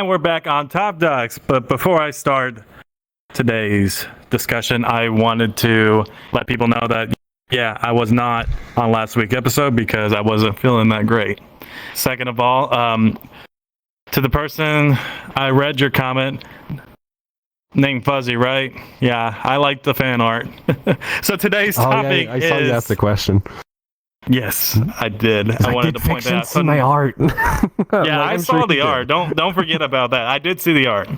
And we're back on Top Dogs. But before I start today's discussion, I wanted to let people know that, yeah, I was not on last week's episode because I wasn't feeling that great. Second of all, to the person, I read your comment, named Fuzzy, right? Yeah, I like the fan art. So today's topic I saw you ask the question. Yes, I did. I wanted to point that out. See my art. Yeah, I saw the art. Don't forget about that. I did see the art.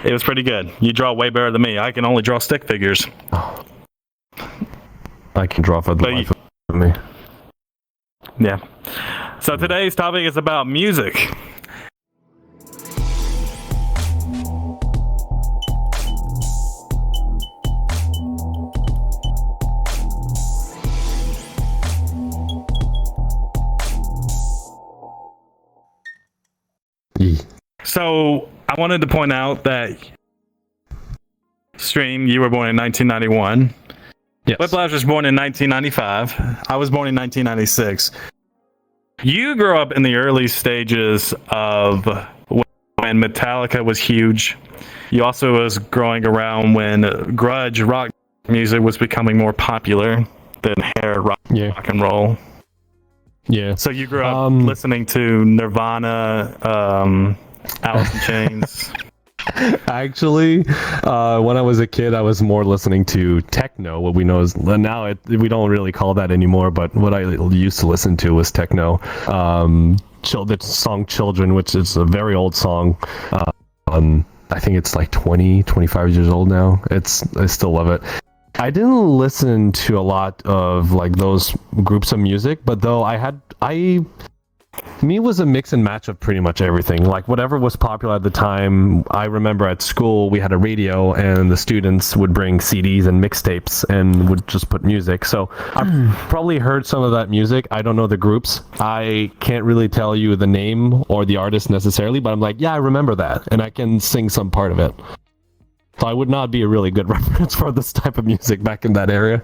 It was pretty good. You draw way better than me. I can only draw stick figures. I can draw for the life of me. Yeah. So today's topic is about music. So I wanted to point out that Stream, you were born in 1991. Yes. Whiplash was born in 1995. I was born in 1996. You grew up in the early stages of when Metallica was huge. You also was growing around when grunge rock music was becoming more popular than hair rock and roll. Yeah. So you grew up listening to Nirvana, Alice in Chains. Actually, when I was a kid, I was more listening to techno. What we know is now we don't really call that anymore. But what I used to listen to was techno. The song "Children," which is a very old song. I think it's like 25 years old now. I still love it. I didn't listen to a lot of like those groups of music, but though me was a mix and match of pretty much everything. Like whatever was popular at the time. I remember at school we had a radio and the students would bring CDs and mixtapes and would just put music. So I've probably heard some of that music. I don't know the groups. I can't really tell you the name or the artist necessarily, but I'm like, yeah, I remember that and I can sing some part of it. So I would not be a really good reference for this type of music back in that area.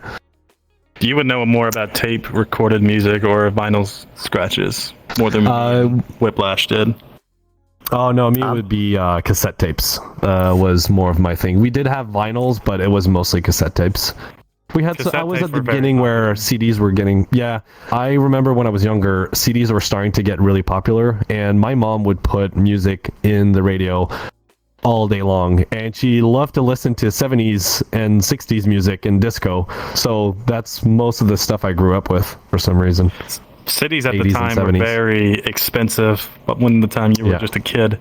You would know more about tape recorded music or vinyl scratches more than Whiplash did. Oh no, me would be cassette tapes. Was more of my thing. We did have vinyls, but it was mostly cassette tapes. We had. I was at the beginning where CDs were getting. Yeah, I remember when I was younger, CDs were starting to get really popular, and my mom would put music in the radio all day long, and she loved to listen to 70s and 60s music and disco. So that's most of the stuff I grew up with for some reason. Cities at the time were very expensive, but when the time you were just a kid.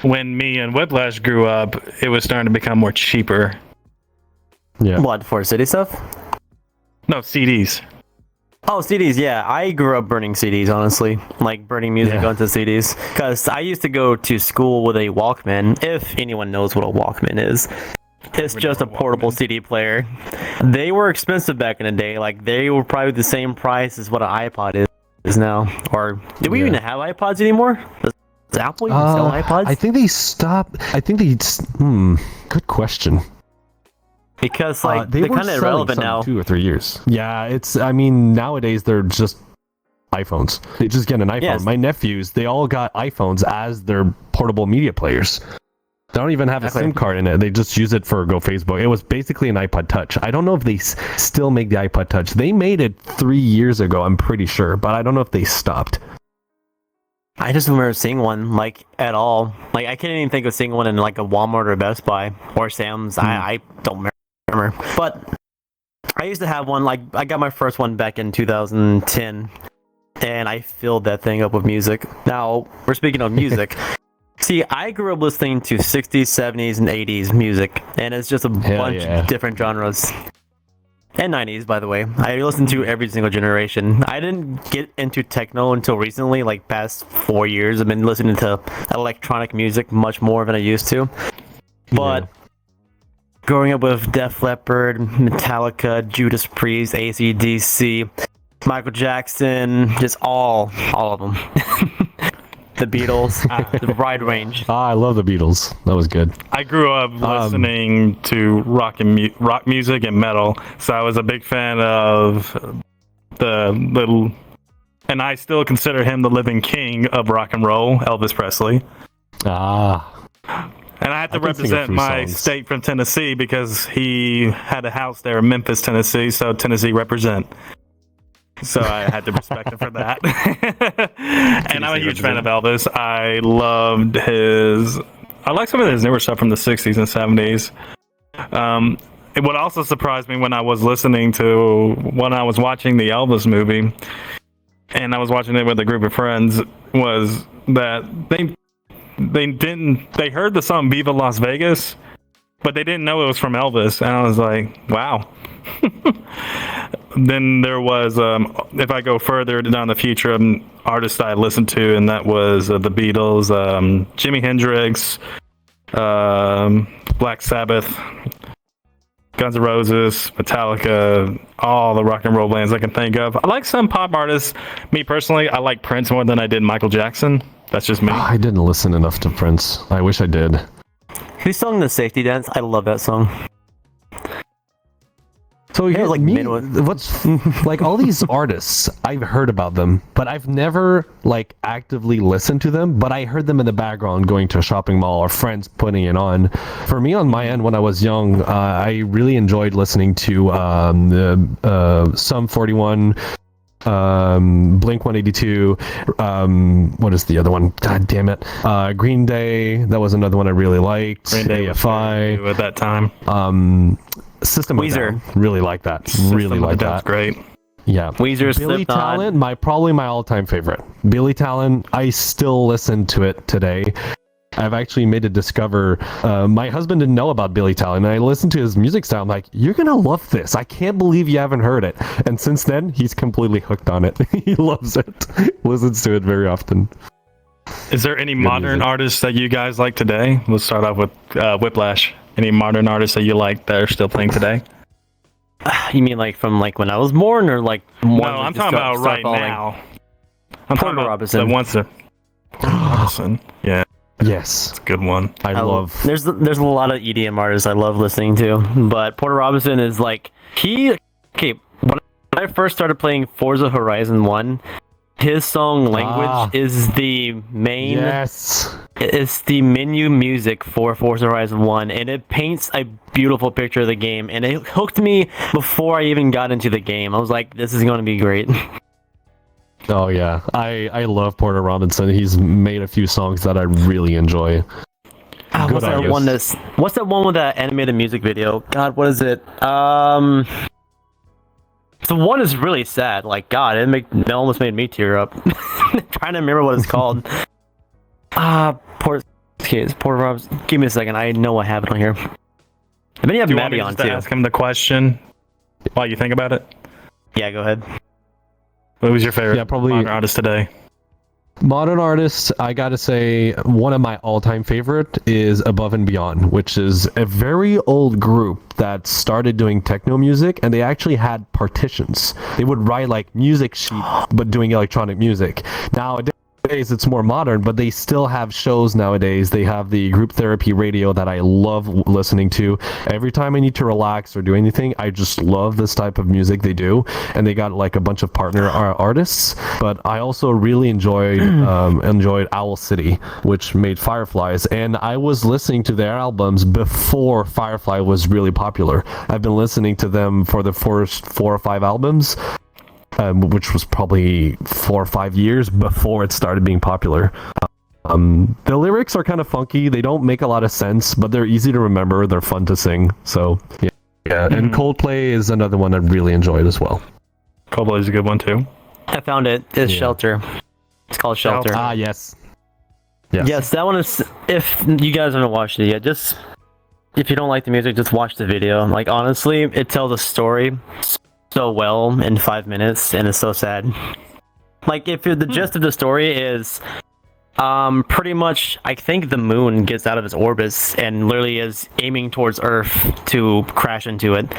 When me and Whiplash grew up, it was starting to become more cheaper. Yeah. What, for city stuff? No, CDs. Oh, CDs, yeah. I grew up burning CDs, honestly. Like, burning music onto CDs. Because I used to go to school with a Walkman, if anyone knows what a Walkman is. It's just a portable CD player. They were expensive back in the day. Like, they were probably the same price as what an iPod is now. Or, do we even have iPods anymore? Does Apple even sell iPods? I think they stopped. Good question. Because like they're kind of irrelevant now. 2 or 3 years. Yeah, nowadays they're just iPhones. They just get an iPhone. Yes. My nephews, they all got iPhones as their portable media players. They don't even have a SIM card in it. They just use it for Facebook. It was basically an iPod Touch. I don't know if they still make the iPod Touch. They made it 3 years ago, I'm pretty sure, but I don't know if they stopped. I just remember seeing one, like, at all. Like, I can't even think of seeing one in, like, a Walmart or Best Buy or Sam's. I don't remember. But I used to have one. Like, I got my first one back in 2010, and I filled that thing up with music. Now, we're speaking of music. See, I grew up listening to 60s, 70s, and 80s music, and it's just a bunch of different genres. And 90s, by the way. I listened to every single generation. I didn't get into techno until recently, like past 4 years. I've been listening to electronic music much more than I used to. But growing up with Def Leppard, Metallica, Judas Priest, AC/DC, Michael Jackson, just all of them. The Beatles, the wide range. I love the Beatles. That was good. I grew up listening to rock music and metal, so I was a big fan of and I still consider him the living king of rock and roll, Elvis Presley. Ah. And I had to I can sing a represent few my songs. state from Tennessee because he had a house there in Memphis, Tennessee, so Tennessee represent. So I had to respect him for that. And I'm a huge fan of Elvis. I like some of his newer stuff from the 60s and 70s. It would also surprise me when I was watching the Elvis movie, and I was watching it with a group of friends, was that they heard the song Viva Las Vegas, but they didn't know it was from Elvis, and I was like, wow. Then there was, if I go further down the future, an artist I listened to, and that was the Beatles, Jimi Hendrix, Black Sabbath, Guns N' Roses, Metallica, all the rock and roll bands I can think of. I like some pop artists. Me personally, I like Prince more than I did Michael Jackson. That's just me. I didn't listen enough to Prince. I wish I did. Who sung the Safety Dance? I love that song. So here's like what's like all these artists, I've heard about them, but I've never like actively listened to them, but I heard them in the background going to a shopping mall or friends putting it on. For me on my end, when I was young, I really enjoyed listening to Sum 41, Blink 182, what is the other one? God damn it. Green Day, that was another one I really liked. Green Day AFI at that time. System of a Weezer. Down. Really like that. Really like That's that. great. Yeah. Weezer, Billy Slipknot. Talent, probably my all-time favorite. Billy Talent, I still listen to it today. I've actually made it discover. My husband didn't know about Billy Talent, and I listened to his music style. I'm like, you're gonna love this. I can't believe you haven't heard it. And since then, he's completely hooked on it. He loves it. Listens to it very often. Is there any modern music. artists that you guys like today? Let's start off with Whiplash. Any modern artists that you like that are still playing today? You mean like from like when I was born, or like No, I'm talking about right now. I'm talking about Robinson. the ones that Robinson. Yeah, Yes. it's a good one. I love. There's a lot of EDM artists I love listening to, but Porter Robinson is like when I first started playing Forza Horizon 1, his song Language is the main. Yes. It's the menu music for Forza Horizon 1, and it paints a beautiful picture of the game, and it hooked me before I even got into the game. I was like, this is going to be great. Oh yeah. I love Porter Robinson. He's made a few songs that I really enjoy. What's that one with that animated music video? God, what is it? The one is really sad. Like, God, it almost made me tear up. Trying to remember what it's called. Porter Robinson. Give me a second. I know I have it on here. And then you have Do you want me Maddie on just to too. ask him the question while you think about it? Yeah, go ahead. What was your favorite probably- modern artist today? Modern artists, I gotta say, one of my all-time favorite is Above and Beyond, which is a very old group that started doing techno music, and they actually had partitions. They would write like music sheet, but doing electronic music. Nowadays, it's more modern, but they still have shows nowadays. They have the group therapy radio that I love listening to. Every time I need to relax or do anything, I just love this type of music they do. And they got like a bunch of partner artists. But I also really enjoyed Owl City, which made Fireflies. And I was listening to their albums before Firefly was really popular. I've been listening to them for the first 4 or 5 albums. Which was probably 4 or 5 years before it started being popular. The lyrics are kind of funky. They don't make a lot of sense, but they're easy to remember. They're fun to sing. So, yeah. And Coldplay is another one I really enjoyed as well. Coldplay is a good one too. I found it. It's Shelter. It's called Shelter. Yes. Yes, that one is. If you guys haven't watched it yet, just if you don't like the music, just watch the video. Like, honestly, it tells a story so well in 5 minutes, and it's so sad. Like, if the gist of the story is pretty much, I think the moon gets out of its orbits and literally is aiming towards Earth to crash into it,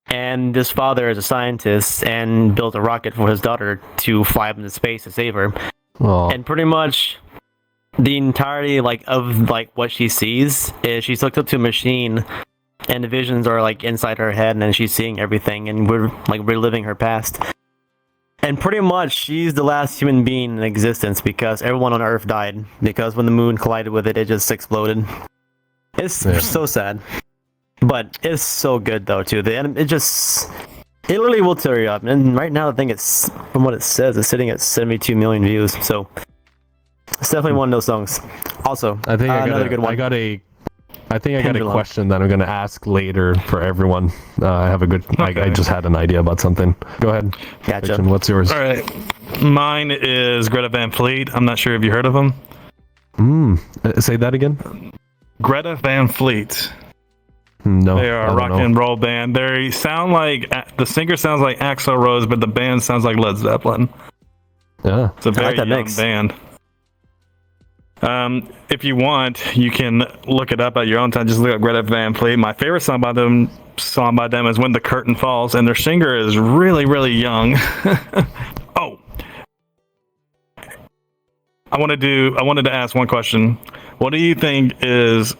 and this father is a scientist and built a rocket for his daughter to fly up into space to save her. And pretty much the entirety of what she sees is she's hooked up to a machine, and the visions are like inside her head, and then she's seeing everything, and we're like reliving her past. And pretty much, she's the last human being in existence because everyone on Earth died. Because when the moon collided with it, it just exploded. It's so sad. But it's so good, though, too. It really will tear you up. And right now, I think it's, from what it says, it's sitting at 72 million views. So, it's definitely one of those songs. Also, I think another good one. I got a question that I'm going to ask later for everyone. I have a good. Okay. I just had an idea about something. Go ahead. Gotcha. Fiction, what's yours? All right. Mine is Greta Van Fleet. I'm not sure if you heard of them. Say that again. Greta Van Fleet. No. They are a rock and roll band. They sound like the singer sounds like Axl Rose, but the band sounds like Led Zeppelin. Yeah. It's a very young mix. band. If you want, you can look it up at your own time. Just look up Greta Van Fleet. My favorite song by them is When the Curtain Falls, and their singer is really, really young. Oh, I wanted to ask one question. What do you think is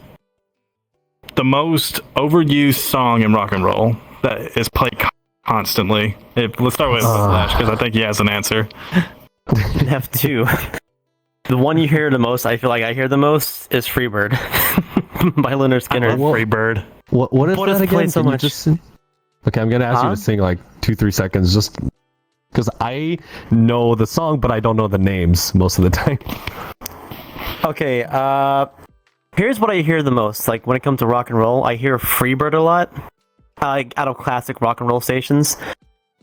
the most overused song in rock and roll that is played constantly? Let's start with Whiplash, because I think he has an answer. I have two. The one you hear the most, I feel like I hear the most, is Freebird by Leonard Skinner. Freebird. What is that again? Played so Can you much. just okay, I'm gonna ask you to sing like 2-3 seconds, just because I know the song, but I don't know the names most of the time. Okay, here's what I hear the most. Like when it comes to rock and roll, I hear Freebird a lot. Out of classic rock and roll stations,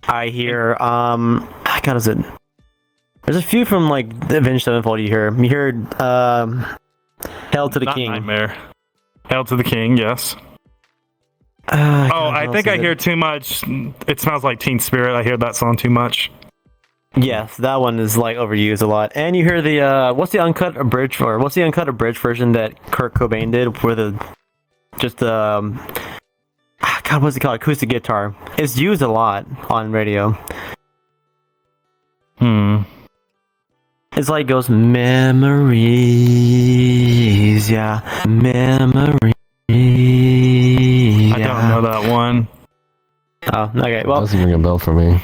I hear God, is it? There's a few from like the Avenged Sevenfold. You hear Hail to the Not King. Nightmare. Hail to the King, yes. I think I hear too much. It Smells Like Teen Spirit. I hear that song too much. Yes, that one is like overused a lot. And you hear the what's the uncut abridged version that Kurt Cobain did for God, what's it called? Acoustic guitar. It's used a lot on radio. It's like goes memories, yeah, memories. I don't know that one. Oh, okay. Well, Doesn't ring a bell for me.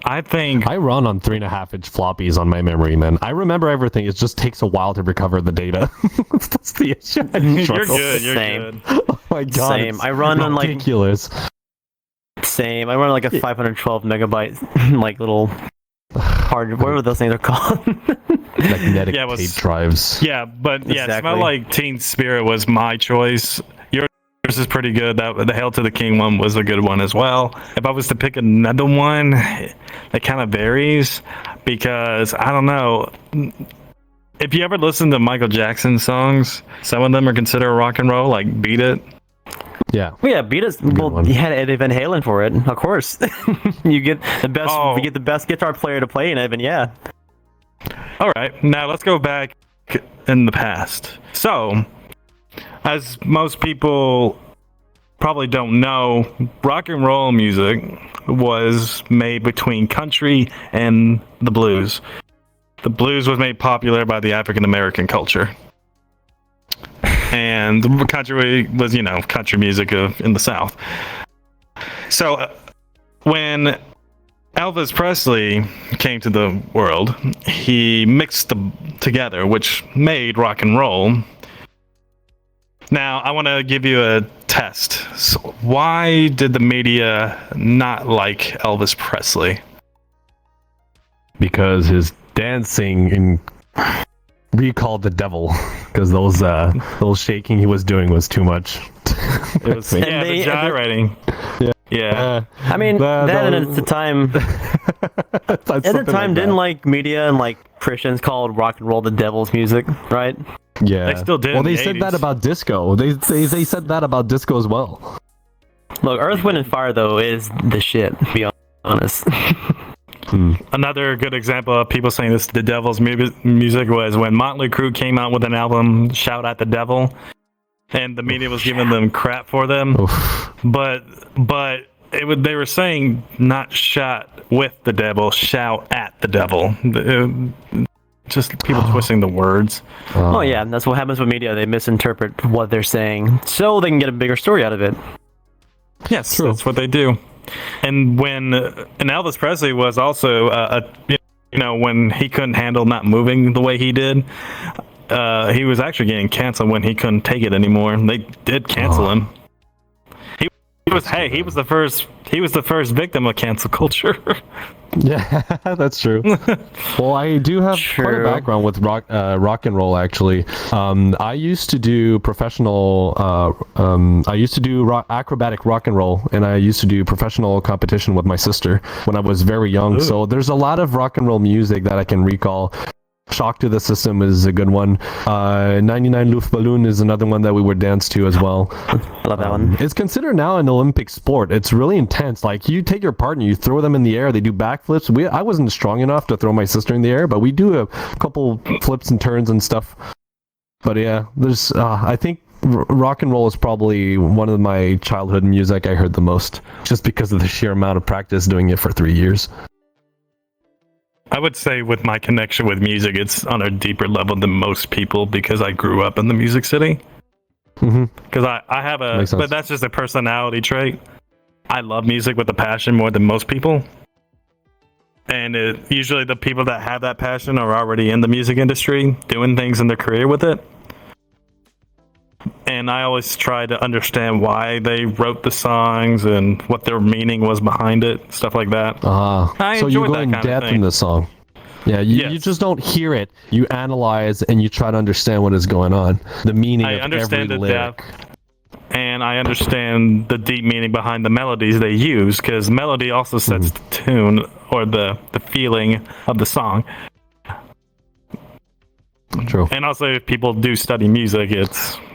I think I run on 3.5-inch floppies on my memory, man. I remember everything. It just takes a while to recover the data. That's the issue. you're good. You're Same. good. Oh my god. Same. I run on like ridiculous. same. I run like a 512 megabyte like little hard. Whatever those things are called. Magnetic Yeah, it was- tape drives. Yeah, but yeah, Exactly. Smell Like Teen Spirit was my choice. Yours is pretty good. The Hail to the King one was a good one as well. If I was to pick another one, it kind of varies because I don't know. If you ever listen to Michael Jackson songs, some of them are considered rock and roll, like Beat It. Yeah. Well, yeah, beat us. Well, one. you had Eddie Van Halen for it, of course. You get the best. Oh. You get the best guitar player to play in it, and yeah. All right, now let's go back in the past. So, as most people probably don't know, rock and roll music was made between country and the blues. The blues was made popular by the African American culture. And the country was, country music in the South. So, when Elvis Presley came to the world, he mixed them together, which made rock and roll. Now, I want to give you a test. So why did the media not like Elvis Presley? Because his dancing recalled the devil. Because those shaking he was doing was too much. It was, the gyrating. Yeah. I mean, at the time, didn't like media and like Christians called rock and roll the devil's music, right? Yeah, They still did Well, in they the said 80s. that about disco. They said that about disco as well. Look, Earth, Wind, and Fire though is the shit. To be honest. Another good example of people saying this the devil's music was when Motley Crue came out with an album, Shout at the Devil, and the media was giving them crap for them. Oof. But they were saying not shot with the devil, shout at the devil. Just people twisting the words. Oh yeah, that's what happens with media. They misinterpret what they're saying, so they can get a bigger story out of it. Yes, True. that's what they do. and Elvis Presley was also when he couldn't handle not moving the way he did, he was actually getting canceled when he couldn't take it anymore. They did cancel him. He was the first victim of cancel culture. Yeah, that's true. Well, I do have quite a background with rock and roll, actually. I used to do professional. I used to do acrobatic rock and roll, and I used to do professional competition with my sister when I was very young. Ooh. So there's a lot of rock and roll music that I can recall. Shock to the System is a good one. 99 Luftballon is another one that we would dance to as well. I love that one. It's considered now an Olympic sport. It's really intense. Like, you take your partner, you throw them in the air, they do backflips. I wasn't strong enough to throw my sister in the air, but we do a couple flips and turns and stuff. But yeah, there's I think rock and roll is probably one of my childhood music I heard the most, just because of the sheer amount of practice doing it for 3 years. I would say with my connection with music, it's on a deeper level than most people because I grew up in the music city. Because I have but that's just a personality trait. I love music with a passion more than most people. And usually the people that have that passion are already in the music industry, doing things in their career with it. And I always try to understand why they wrote the songs and what their meaning was behind it, stuff like that. So you go in depth in the song. Yeah, you just don't hear it. You analyze and you try to understand what is going on. The meaning of every lyric. Depth, and I understand the deep meaning behind the melodies they use, because melody also sets the tune or the feeling of the song. True. And also, if people do study music,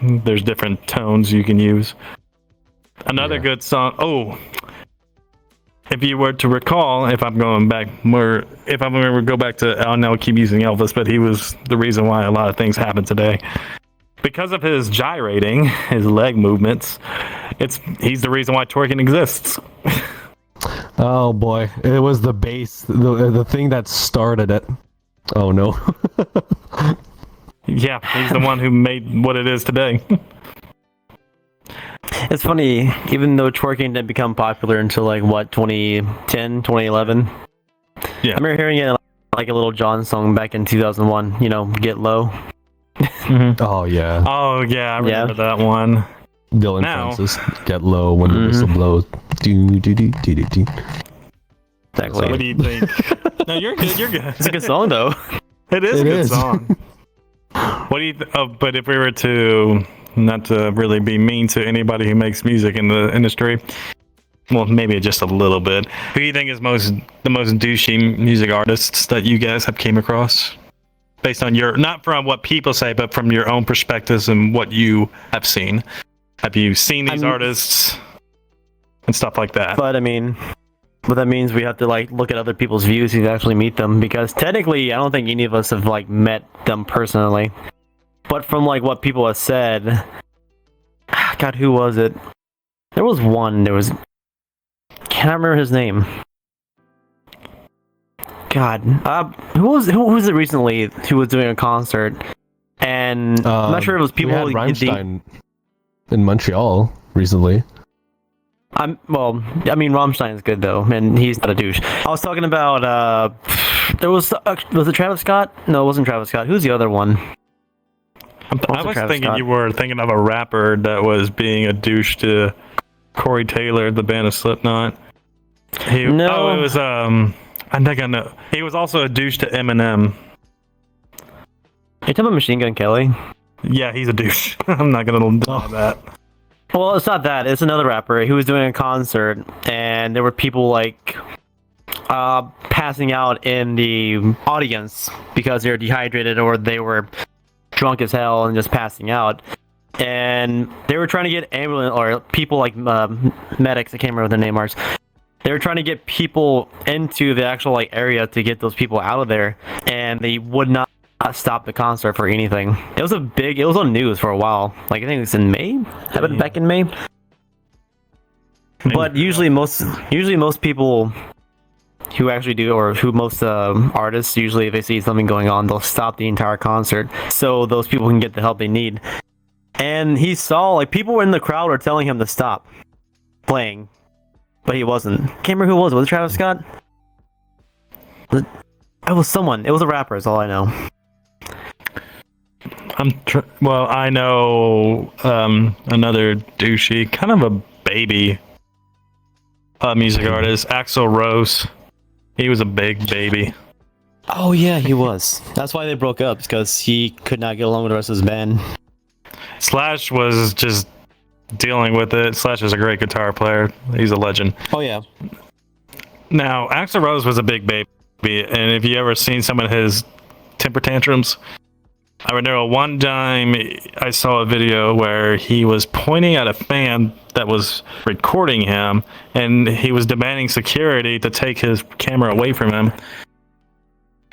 there's different tones you can use. Another good song. Oh, if you were to recall, if I'm going to go back to, I know I keep using Elvis, but he was the reason why a lot of things happen today. Because of his gyrating, his leg movements, he's the reason why twerking exists. Oh boy, it was the bass, the thing that started it. Oh no. Yeah, he's the one who made what it is today. It's funny, even though twerking didn't become popular until 2010, 2011. Yeah. I remember hearing it like a Little John song back in 2001, Get Low. Oh yeah. Oh yeah, I remember that one. Dylan Francis, Get Low when the whistle blows. Do do do do do do. Exactly. So what do you think? No, you're good. You're good. It's a good song, though. It is a good song. What do you? But if we were to, not to really be mean to anybody who makes music in the industry, well, maybe just a little bit. Who do you think is the most douchey music artists that you guys have came across, based on not from what people say, but from your own perspectives and what you have seen? Have you seen these artists and stuff like that? But I mean, what that means, we have to look at other people's views to actually meet them, because technically I don't think any of us have met them personally. But from what people have said, God, who was it? There was one. Can't remember his name. God, who was it recently who was doing a concert? And I'm not sure if it was people. We had Rammstein in Montreal recently. Rammstein's good though, and he's not a douche. I was talking about was it Travis Scott? No, it wasn't Travis Scott. Who's the other one? I was thinking you were thinking of a rapper that was being a douche to Corey Taylor, the band of Slipknot. No. Oh, it was I think I know. He was also a douche to Eminem. Are you talking about Machine Gun Kelly? Yeah, he's a douche. I'm not gonna deny that. Well, it's not that. It's another rapper who was doing a concert, and there were people passing out in the audience because they were dehydrated or they were drunk as hell and just passing out. And they were trying to get ambulance or people medics. I can't remember what their name are. They were trying to get people into the actual area to get those people out of there, and they would not stop the concert for anything. It was on news for a while. I think it was in May. Happened back in May. But usually most people who actually do, or who most artists, usually if they see something going on, they'll stop the entire concert so those people can get the help they need. And he saw people in the crowd were telling him to stop playing. but he wasn't. Can't remember who it was. Was it Travis Scott? It was someone. It was a rapper. Is all I know. Well, I know another douchey, kind of a baby music artist, Axl Rose. He was a big baby. Oh yeah, he was. That's why they broke up, because he could not get along with the rest of his band. Slash was just dealing with it. Slash is a great guitar player. He's a legend. Oh yeah. Now, Axl Rose was a big baby, and if you ever seen some of his temper tantrums, I remember one time I saw a video where he was pointing at a fan that was recording him, and he was demanding security to take his camera away from him,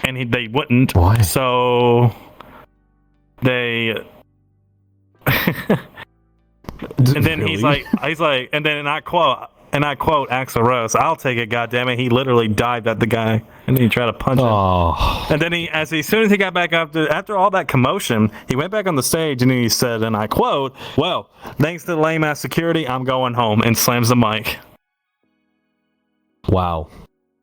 and they wouldn't. Why? So they. And then he's like, and then I quote Axl Rose, "I'll take it, goddammit." He literally dived at the guy, and then he tried to punch him. And then as soon as he got back up, after all that commotion, he went back on the stage and he said, and I quote, "Well, thanks to the lame ass security, I'm going home," and slams the mic. Wow.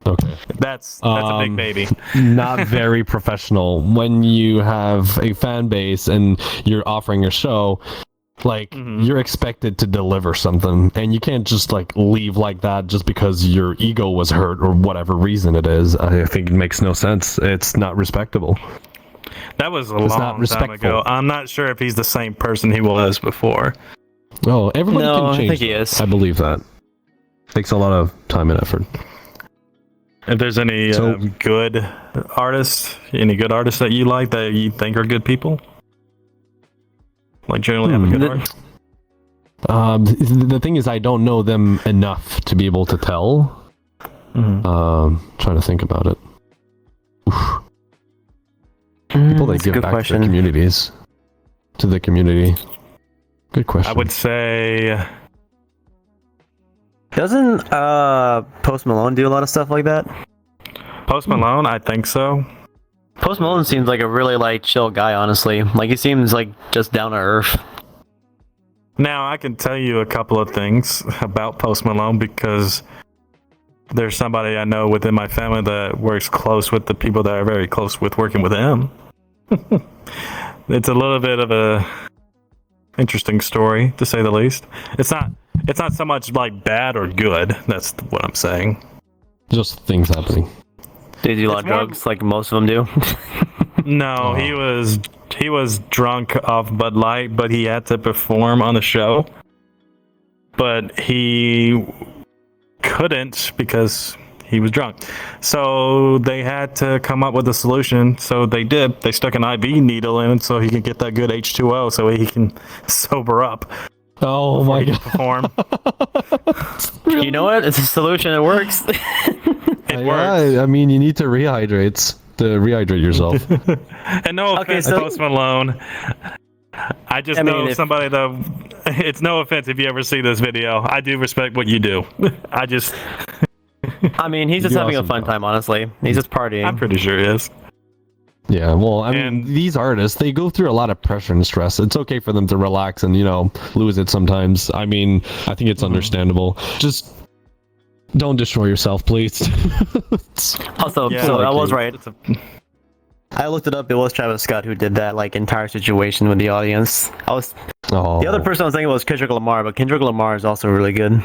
Okay. That's a big baby. Not very professional when you have a fan base and you're offering a show. Like, you're expected to deliver something, and you can't just, like, leave like that just because your ego was hurt or whatever reason it is. I think it makes no sense. It's not respectable. That was a long time ago. I'm not sure if he's the same person he was before. Oh, everybody can change. I think he is. I believe that. Takes a lot of time and effort. If there's any good artists that you like that you think are good people? Like generally have a good art? The thing is, I don't know them enough to be able to tell. Trying to think about it. People that give back to their communities. To the community. Good question. I would say... Doesn't Post Malone do a lot of stuff like that? Post Malone? I think so. Post Malone seems like a really like chill guy, honestly. Like he seems like just down to earth. Now I can tell you a couple of things about Post Malone because there's somebody I know within my family that works close with the people that are very close with working with him. It's a little bit of a interesting story, to say the least. It's not so much like bad or good. That's what I'm saying. Just things happening. Did he do a lot of drugs like most of them do? No, he was drunk off Bud Light, but he had to perform on the show. But he couldn't because he was drunk. So they had to come up with a solution. So they did. They stuck an IV needle in so he can get that good H2O so he can sober up. Oh my god. Perform. You know what? It's a solution. It works. It works. I mean, you need to rehydrate yourself. And no offense, Post Malone. I know somebody that. It's no offense if you ever see this video. I do respect what you do. I mean, he's just having a fun time, honestly. He's just partying. I'm pretty sure he is. Yeah, well, I mean, these artists, they go through a lot of pressure and stress. It's okay for them to relax and, lose it sometimes. I mean, I think it's understandable. Just don't destroy yourself, please. Also, I was right. I looked it up. It was Travis Scott who did that entire situation with the audience. The other person I was thinking was Kendrick Lamar, but Kendrick Lamar is also really good.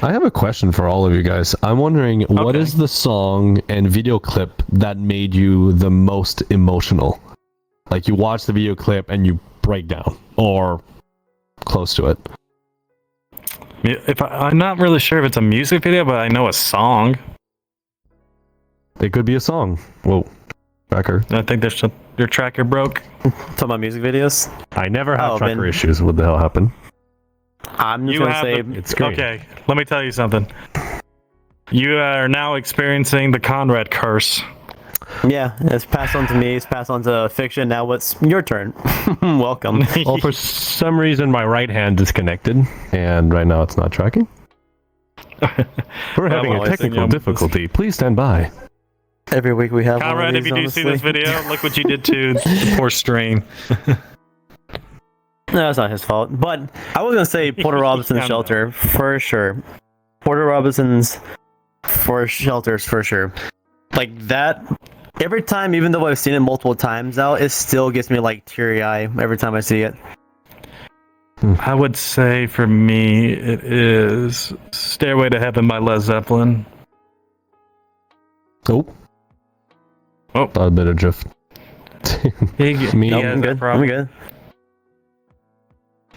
I have a question for all of you guys. I'm wondering, what is the song and video clip that made you the most emotional? Like you watch the video clip and you break down, or close to it. I'm not really sure if it's a music video, but I know a song. It could be a song. Whoa, tracker. I think your tracker broke. Talking about music videos? I never have tracker issues. What the hell happened? I'm just gonna say it's great. Okay, let me tell you something. You are now experiencing the Conrad curse. Yeah, it's passed on to me. It's passed on to Fiction. Now it's your turn. Welcome. Well, for some reason, my right hand disconnected, and right now it's not tracking. We're having a technical difficulty. Please stand by. Every week we have Conrad, if you do see this video, look what you did to the poor stream. No, it's not his fault. But I was gonna say Porter Robinson's shelter for sure. Porter Robinson's for shelters for sure. Like that. Every time, even though I've seen it multiple times now, it still gets me like teary eye every time I see it. I would say for me, it is "Stairway to Heaven" by Led Zeppelin. Oh, a bit of drift. I'm good.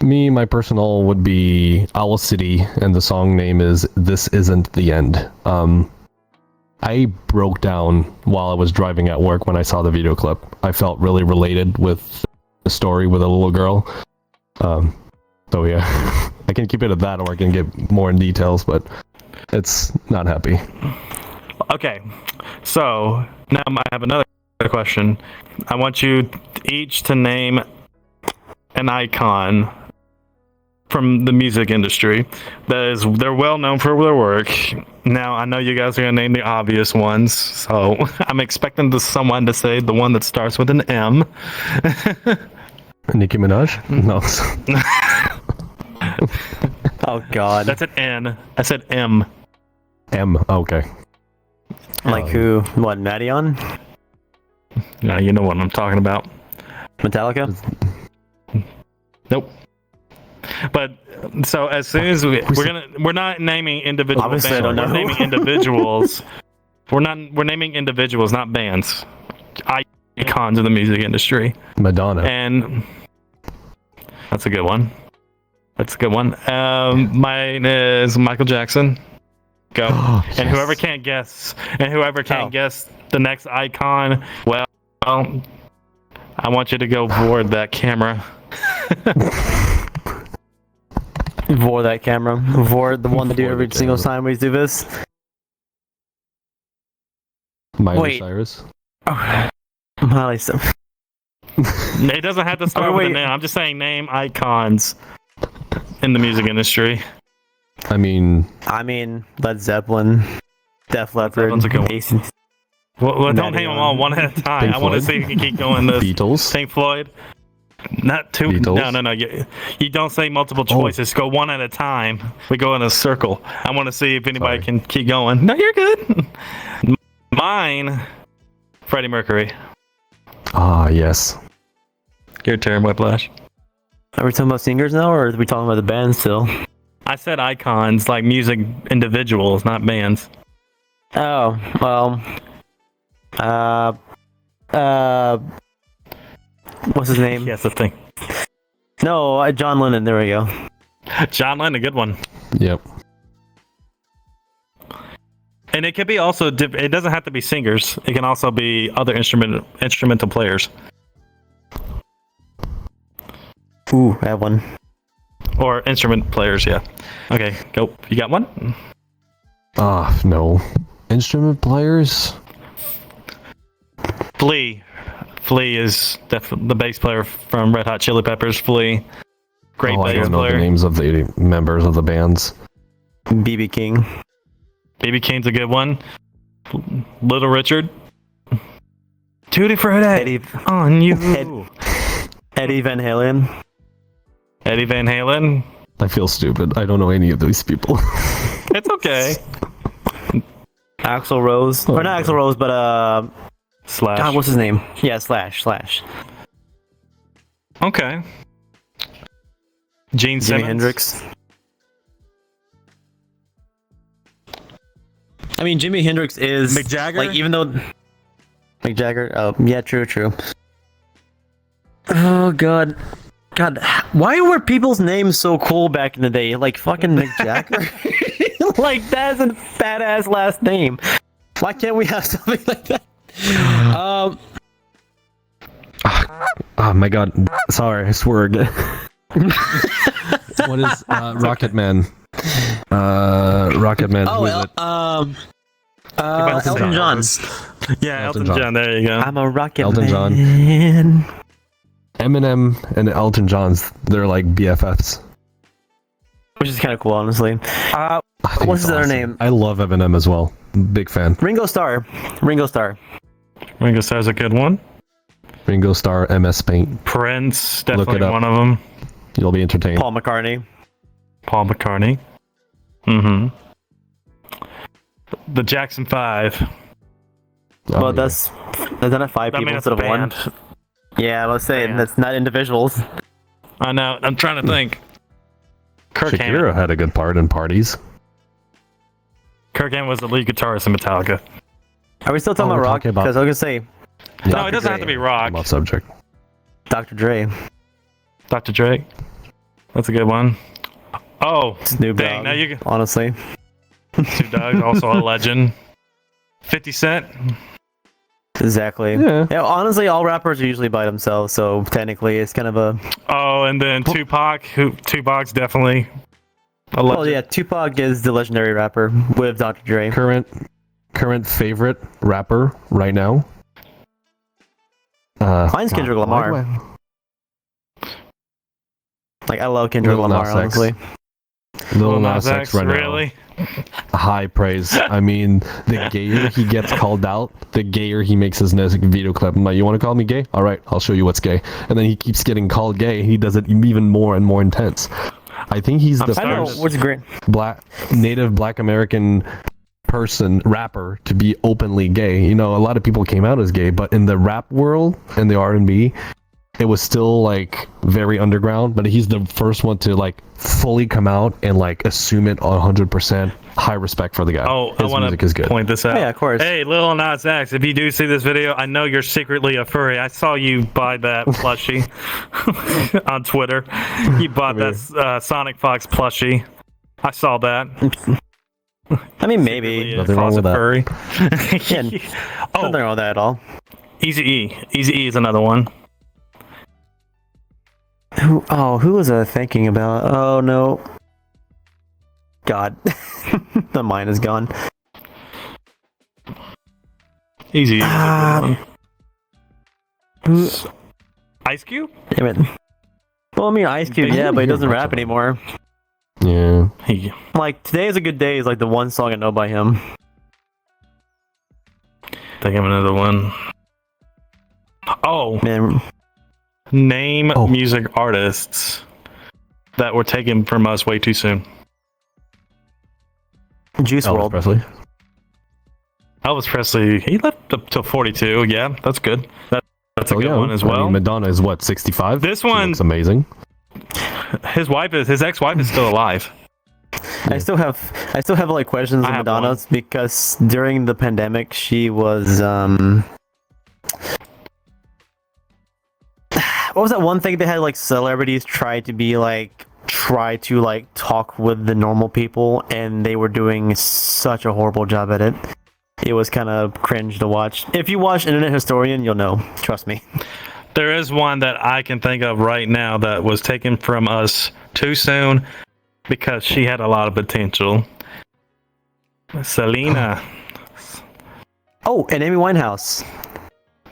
Me, my personal would be Owl City, and the song name is "This Isn't the End." I broke down while I was driving at work when I saw the video clip. I felt really related with the story with a little girl. So yeah, I can keep it at that, or I can get more in details, but it's not happy. Okay, so now I have another question. I want you each to name an icon from the music industry they're well known for their work. Now I know you guys are gonna name the obvious ones, so I'm expecting someone to say the one that starts with an M. Nicki Minaj? No. Oh God. That's an N. I said M. M. Okay. Like who? What? Madion? No, you know what I'm talking about. Metallica? Nope. But so as soon as we're not naming individual Obviously, bands. I don't know. We're naming individuals. We're naming individuals, not bands. Icons of the music industry. Madonna. And that's a good one. Mine is Michael Jackson. Go. Yes. And whoever can't guess the next icon, well, I want you to go board that camera. Vor that camera. Vor the one to do every single time we do this. Miley Cyrus. Oh, Miley Cyrus. It doesn't have to start with a name. I'm just saying name icons in the music industry. I mean, Led Zeppelin, Def Leppard, ACDC. Well, don't name them all one at a time. Pink I want to Floyd. see if you can keep going this. Beatles. Pink Floyd. Not two. Beatles. No. You don't say multiple choices. Go one at a time. We go in a circle. I want to see if anybody can keep going. No, you're good. Mine, Freddie Mercury. Ah, yes. Your turn, Whiplash. Are we talking about singers now, or are we talking about the band still? I said icons, like music individuals, not bands. Oh, well. What's his name? Yes, the thing. No, John Lennon. There we go. John Lennon, a good one. Yep. And it could be also. It doesn't have to be singers. It can also be other instrumental players. Ooh, I have one. Or instrument players, yeah. Okay, go. You got one? No. Instrument players? Flea. Flea is definitely the bass player from Red Hot Chili Peppers. Flea. Great I bass don't know player. the names of the members of the bands. BB King. BB King's a good one. Little Richard. Tutti Frutti. Eddie. On you. Eddie Van Halen. Eddie Van Halen. I feel stupid. I don't know any of these people. It's okay. Axl Rose. Or not Axl Rose, but Slash. God, what's his name? Yeah, Slash. Okay. Gene Simmons. Jimi Hendrix. I mean, Jimi Hendrix is Mick Jagger? Like, even though Mick Jagger. Oh, yeah, true. Oh God, why were people's names so cool back in the day? Like fucking Mick Jagger. Like that's a badass last name. Why can't we have something like that? Oh my god. Sorry, I swear again. What is Rocket Man? Rocket Man. Oh, who is it? Elton John. Yeah, Elton John. There you go. I'm a rocket Elton man. John. Eminem and Elton John's, they're like BFFs. Which is kind of cool, honestly. What's his other name? I love Eminem as well. Big fan. Ringo Starr. Ringo Starr's a good one. Ringo Starr, MS Paint. Prince, Look definitely it up. one of them. You'll be entertained. Paul McCartney. Mm-hmm. The Jackson 5. Well, that's not 5 people instead of 1. Yeah, let's say that's not individuals. I know. I'm trying to think. Kirk Shakira Hammett. had a good part in parties. Kirk Hammett was the lead guitarist in Metallica. Are we still talking about rock? Because I was gonna say. No, it doesn't have to be rock. I'm off subject. Dr. Dre. Dr. Dre. That's a good one. Oh, Snoop dang! Dogg, Now you honestly. Snoop Dogg, also a legend. 50 Cent. Exactly. Yeah. Honestly, all rappers are usually by themselves, so technically it's kind of a. Oh, and then Tupac. Tupac's definitely a legend. Well, yeah, Tupac is the legendary rapper with Dr. Dre. Current favorite rapper right now. Mine's Kendrick Lamar. Like, I love Kendrick Lamar, honestly. Lil Nas X right really? now. High praise. I mean, the gayer he gets called out, the gayer he makes his next video clip. I'm like, you want to call me gay? All right, I'll show you what's gay. And then he keeps getting called gay. He does it even more and more intense. I think he's the first what's great. Native Black American rapper to be openly gay. You know, a lot of people came out as gay, but in the rap world and the R&B, it was still like very underground, but he's the first one to like fully come out and like assume it 100%. High respect for the guy. Oh, his music is good. Point this out. Yeah, of course. Hey, Lil Nas X, if you do see this video, I know you're secretly a furry. I saw you buy that plushie on Twitter. You bought that Sonic Fox plushie. I saw that. I mean, maybe. Nothing wrong with that. Furry. Nothing wrong with that at all. Easy E is another one. Who was I thinking about? Oh no. God. The mind is gone. Easy. Who? Ice Cube? Damn it. Well, I mean, Ice Cube, yeah, but he doesn't rap anymore. Yeah. Like, Today is a Good Day is like the one song I know by him. Think of another one. Oh. Man. Name music artists that were taken from us way too soon. Juice WRLD. Presley. Elvis Presley, he lived up to 42. Yeah, that's good. That's a good one as well. I mean, Madonna is what, 65? This one's amazing. His ex-wife is still alive. I still have like questions of Madonna's because during the pandemic she was what was that one thing they had like celebrities try to talk with the normal people and they were doing such a horrible job at it. It was kind of cringe to watch. If you watch Internet Historian, you'll know. Trust me. There is one that I can think of right now that was taken from us too soon because she had a lot of potential. Selena. Oh, and Amy Winehouse.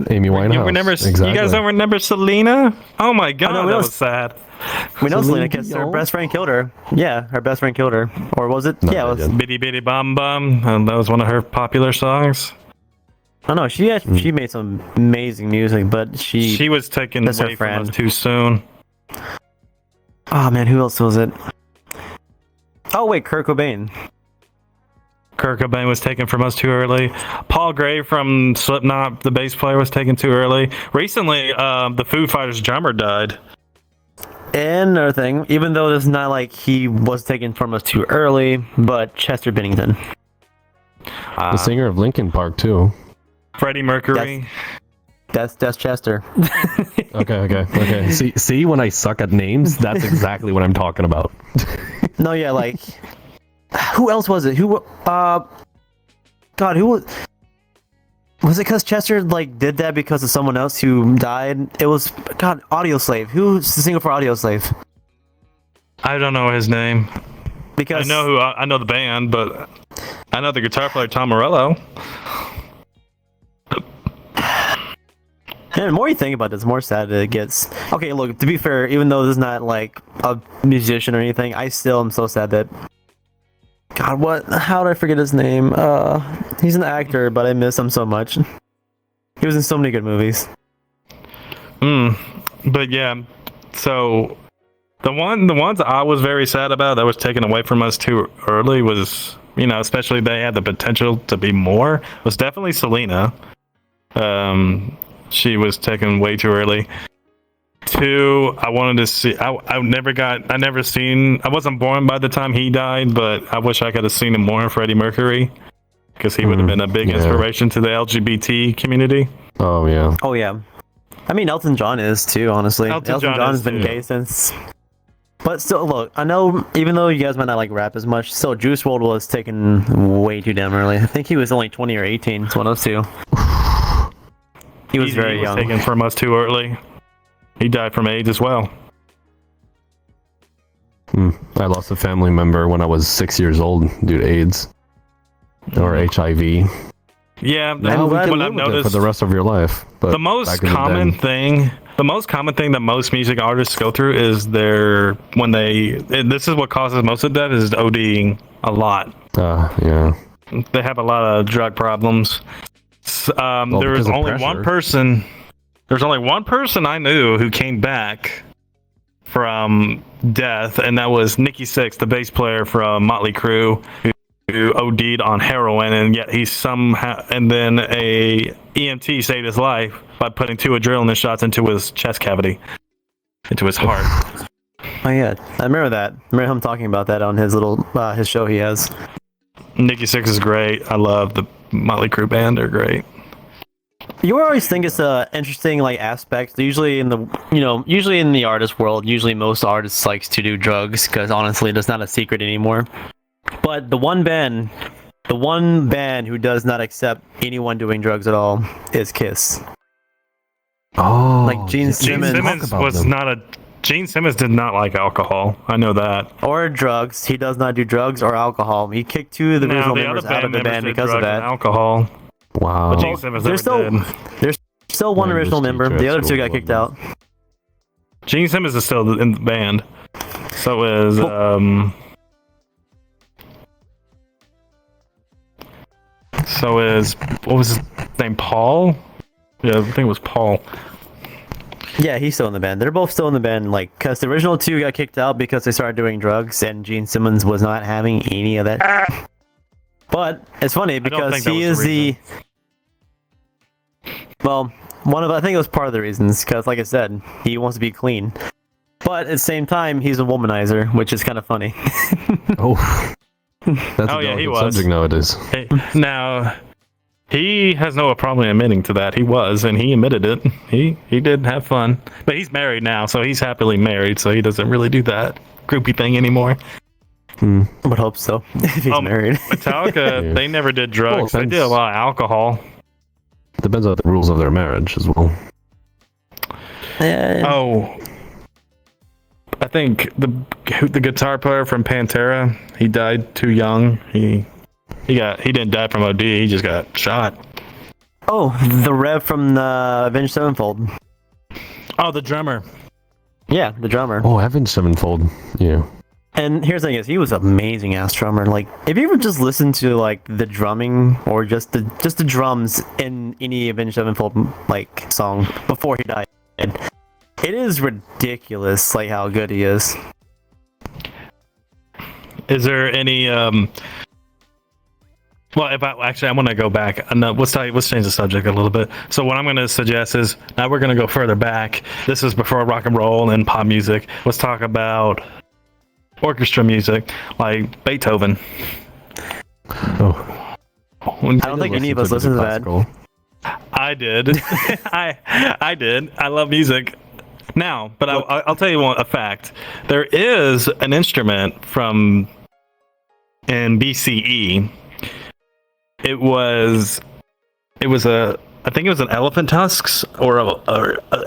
Amy Winehouse. Exactly. You guys don't remember Selena? Oh my god, that was sad. We know Selena because her best friend killed her. Yeah, her best friend killed her. Or was it? Yeah, it was. Bitty Bitty Bum Bum. And that was one of her popular songs. I know she made some amazing music, but she was taken away from us too soon. Oh man, who else was it? Oh wait, Kurt Cobain. Kurt Cobain was taken from us too early. Paul Gray from Slipknot, the bass player, was taken too early. Recently, the Foo Fighters drummer died. And another thing, even though it's not like he was taken from us too early, but Chester Bennington. The singer of Linkin Park too. Freddie Mercury. That's Chester. Okay. See, when I suck at names, that's exactly what I'm talking about. No, yeah, like, who else was it? God, who was it? Because Chester like did that because of someone else who died. It was Audioslave. Who's the singer for Audioslave? I don't know his name. Because I know the band, but I know the guitar player Tom Morello. And the more you think about this, the more sad it gets. Okay, look, to be fair, even though this is not like a musician or anything, I still am so sad that. God, how did I forget his name? He's an actor, but I miss him so much. He was in so many good movies. But yeah, so The ones I was very sad about that was taken away from us too early was, especially they had the potential to be more, was definitely Selena. She was taken way too early. 2, I wanted to see. I wasn't born by the time he died, but I wish I could have seen him more in Freddie Mercury, because he would have been a big inspiration to the LGBT community. Oh yeah. Oh yeah. I mean, Elton John is too. Honestly, Elton John's been gay since. But still, look, I know even though you guys might not like rap as much, still Juice WRLD was taken way too damn early. I think he was only 20 or 18. It's one of those two. He was very young. Taken from us too early. He died from AIDS as well. I lost a family member when I was 6 years old due to AIDS or HIV. Yeah, now we can live with it for the rest of your life. But the most common thing that most music artists go through is this is what causes most of that, is ODing a lot. Yeah. They have a lot of drug problems. There's only one person I knew who came back from death, and that was Nikki Sixx, the bass player from Motley Crue, who OD'd on heroin, and yet and then a EMT saved his life by putting 2 adrenaline shots into his chest cavity, into his heart. Oh yeah, I remember that. I remember him talking about that on his little his show he has. Nikki Sixx is great. I love the Motley Crue band. They're great. You always think it's a interesting aspect. Usually in the artist world, usually most artists likes to do drugs because honestly, that's not a secret anymore. But the one band who does not accept anyone doing drugs at all is Kiss. Oh, like Gene Simmons Gene Simmons did not like alcohol. I know that. Or drugs. He does not do drugs or alcohol. He kicked 2 of the original members out of the band because of that. Alcohol. Wow. But Gene Simmons there's still one original member. The other 2 got kicked out. Gene Simmons is still in the band. So is what was his name? Paul? Yeah, I think it was Paul. Yeah, he's still in the band. They're both still in the band, because the original 2 got kicked out because they started doing drugs, and Gene Simmons was not having any of that. But it's funny because he is I think it was part of the reasons, because like I said, he wants to be clean. But at the same time, he's a womanizer, which is kind of funny. That's a delicate subject nowadays. Now, he has no problem admitting to that. He was, and he admitted it. He did have fun. But he's married now, so he's happily married, so he doesn't really do that groupie thing anymore. I would hope so, if he's married. Metallica, they never did drugs. They did a lot of alcohol. Depends on the rules of their marriage as well. I think the guitar player from Pantera, he died too young. He didn't die from OD. He just got shot. Oh, the Rev from the Avenged Sevenfold. Oh, the drummer. Yeah, the drummer. Oh, Avenged Sevenfold. Yeah. And here's the thing: he was an amazing ass drummer. If you ever just listen to the drumming or just the drums in any Avenged Sevenfold song before he died, it is ridiculous how good he is. Is there any well, I want to go back. Let's change the subject a little bit. So what I'm going to suggest is, now we're going to go further back. This is before rock and roll and pop music. Let's talk about orchestra music, like Beethoven. Oh. I don't think any of us listen to that. I did. I did. I love music. Now, but I'll tell you a fact. There is an instrument in BCE. I think it was an elephant tusks or an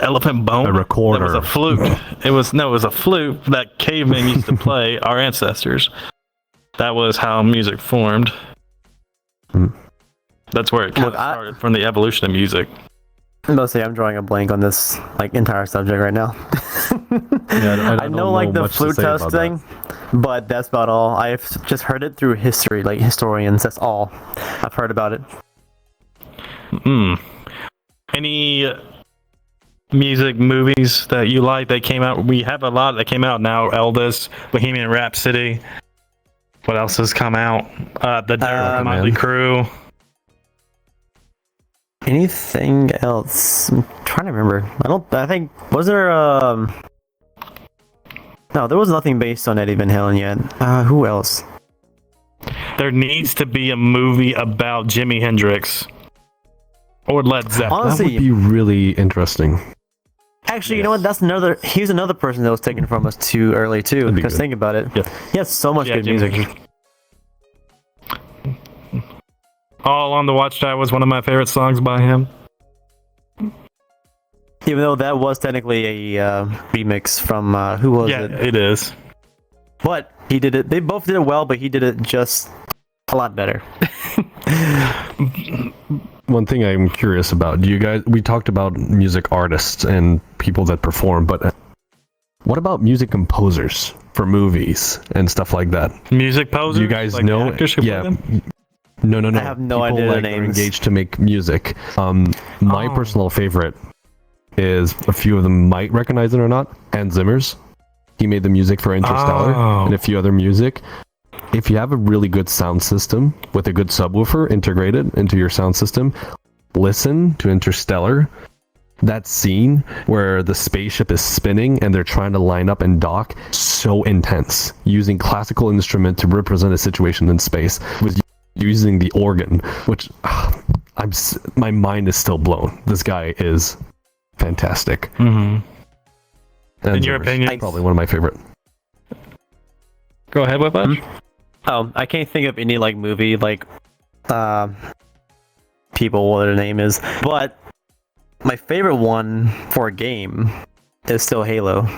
elephant bone. A recorder. It was a flute. It was a flute that cavemen used to play, our ancestors. That was how music formed. That's where it kind of started, from the evolution of music. Mostly, I'm drawing a blank on this entire subject right now. I know the flute tusk thing, but that's about all. I've just heard it through history, historians. That's all I've heard about it. Any music movies that you like that came out? We have a lot that came out now. Elvis, Bohemian Rhapsody. What else has come out? The Motley Crue. Anything else? I'm trying to remember. I think was there no, there was nothing based on Eddie Van Halen yet. Who else? There needs to be a movie about Jimi Hendrix or Led Zeppelin. Honestly, that would be really interesting. Actually, you know what? He's another person that was taken from us too early too. Because think about it, he has so much good music. All on the Watchtower was one of my favorite songs by him. Even though that was technically a remix from who was it? Yeah, it is. But he did it. They both did it well, but he did it just a lot better. One thing I'm curious about, we talked about music artists and people that perform, but what about music composers for movies and stuff like that? Music posers? Do you guys know? Yeah. No. I have no idea people the names. are engaged to make music. My personal favorite is, a few of them might recognize it or not, Hans Zimmer's. He made the music for Interstellar and a few other music. If you have a really good sound system with a good subwoofer integrated into your sound system, listen to Interstellar. That scene where the spaceship is spinning and they're trying to line up and dock, so intense. Using classical instrument to represent a situation in space with using the organ, which my mind is still blown. This guy is fantastic. Mm-hmm. In your opinion, probably one of my favorite. Go ahead, Whiplash. I can't think of any movie people what their name is, but my favorite one for a game is still Halo.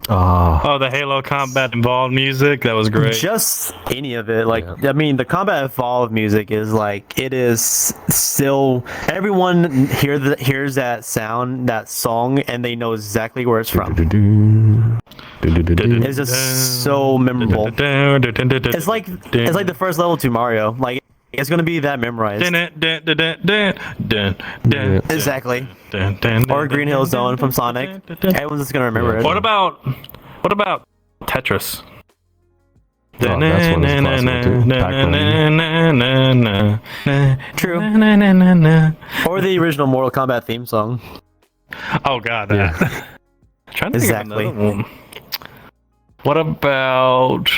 The Halo Combat Evolved music, that was great. Just any of it, I mean, the Combat Evolved music is it is still, everyone hears that sound, that song, and they know exactly where it's from. It's just so memorable. It's like the first level to Mario. It's gonna be that memorized. Exactly. Or Green Hill Zone from Sonic. Everyone's just gonna remember it. What about Tetris? Oh, that's one of the True. Or the original Mortal Kombat theme song. Oh god, that. I'm trying to think of Exactly. another one. What about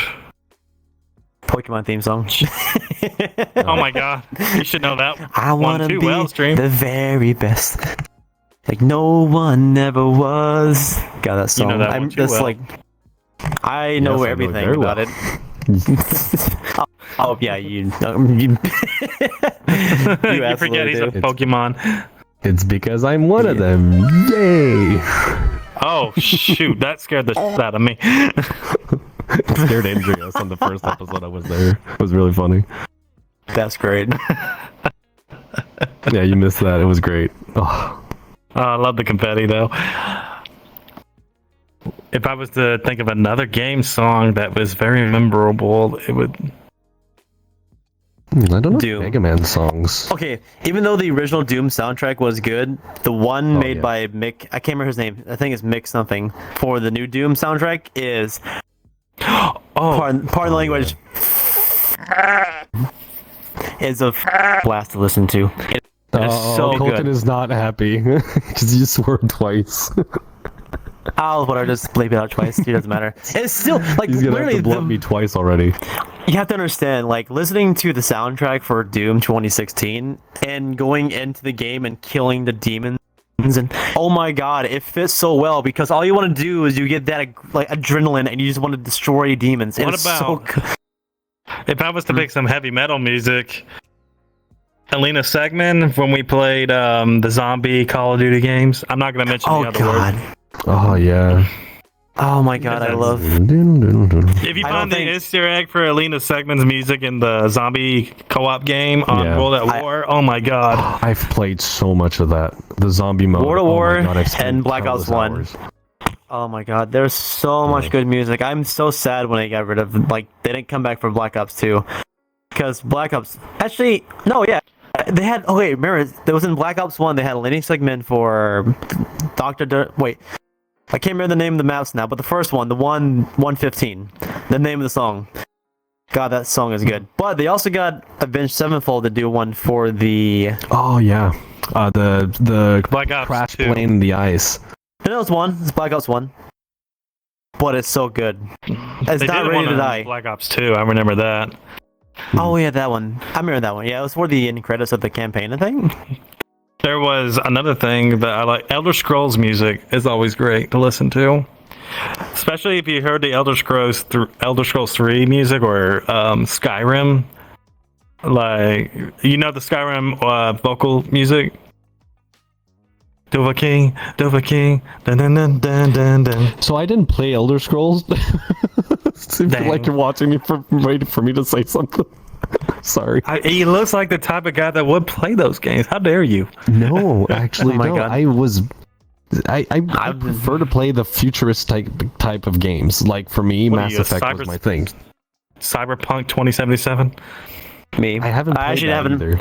Pokemon theme song? Oh my god, you should know that I wanna one too be well, Stream. the very best. No one ever was. God, that song. You know that one too well. I know everything about it. Oh yeah, you forget he's a Pokemon. It's because I'm one of them. Yay! Oh shoot, that scared the shit out of me. It scared Andreas on the first episode I was there. It was really funny. That's great. Yeah, you missed that. It was great. Oh, I love the confetti though. If I was to think of another game song that was very memorable, it would. I don't know. Doom. Mega Man songs. Okay, even though the original Doom soundtrack was good, the one made by Mick, I can't remember his name. I think it's Mick something, for the new Doom soundtrack is. Pardon the language. Is a blast to listen to. It's so Coltyn good. is not happy because you swore twice. Whatever, just bleep it out twice. It doesn't matter. It's still He's gonna have to blunt me twice already. You have to understand, listening to the soundtrack for Doom 2016 and going into the game and killing the demons, and oh my god, it fits so well because all you want to do is you get that adrenaline and you just want to destroy demons. What about if I was to pick some heavy metal music? Alina Segman, when we played the zombie Call of Duty games. I'm not going to mention the other word. Oh, yeah. Oh my god, I love... If you find the Easter egg for Alina Segman's music in the zombie co-op game on World at War, oh my god. I've played so much of that. The zombie mode. World at War God, and Black Ops 1. Oh my god, there's so much good music. I'm so sad when they got rid of... they didn't come back for Black Ops 2. Because Black Ops... Actually, no, yeah. They had remember there was in Black Ops 1 they had a landing segment for wait, I can't remember the name of the maps now, but the first one, the 115, the name of the song. God, that song is good. But they also got Avenged Sevenfold to do one for the the Black Ops crash 2. plane in the ice. No, it's one. It's Black Ops 1. But it's so good. It's They not did ready one to on die. Black Ops 2. I remember that. Oh yeah, that one. I remember that one. Yeah, it was for the end credits of the campaign, I think. There was another thing that I like. Elder Scrolls music is always great to listen to, especially if you heard the Elder Scrolls 3 music or Skyrim. Like, you know the Skyrim vocal music. Dovahkiin, dun dun dun dun dun dun. So I didn't play Elder Scrolls. Seems like you're watching me waiting for me to say something. Sorry. He looks like the type of guy that would play those games. How dare you? No, actually, Oh my no. God. I prefer to play the futurist type of games. Like for me, What are Mass you, a Effect was my thing. Cyberpunk 2077. Me. I haven't played actually that haven't. either.